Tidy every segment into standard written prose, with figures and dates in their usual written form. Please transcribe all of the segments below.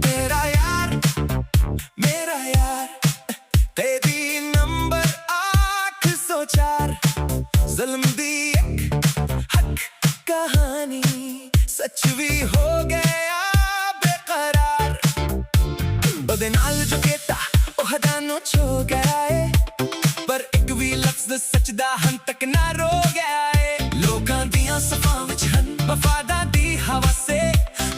तेरा यार मेरा यार, तेरी नंबर 804, ज़ुल्म दी एक हक कहानी, सच भी हो गया बेकरार। बदे नाल जो कहता ओह दानो छो गया है, पर एक भी लफ्ज़ सच दा हन तक ना रो गया है। लोकां दियां सफां विच हन वफादां दी हवा से,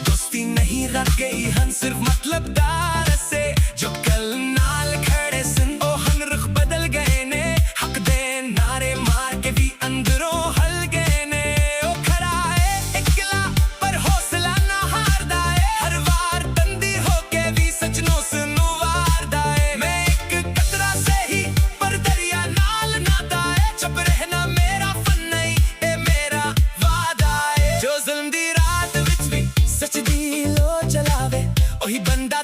दोस्ती नहीं रख गई हन सिर्फ मतलब दार से। जो कल नाल खड़े सन ओ हन रुख बदल गए ने, हक दे नारे मार के भी अंदरों हल गए ने। ओ खड़ा है इकला पर हौसला ना हारदा है, हर वार तंदी होके भी सजनों सनू वारदा है। मैं एक कतरा से ही पर दरिया नाल नाता है, चुप रहना मेरा फन नहीं ए मेरा वादा है। जो ज़ुल्म दी रात विच भी सच दी लो चलावे, ओही बंदा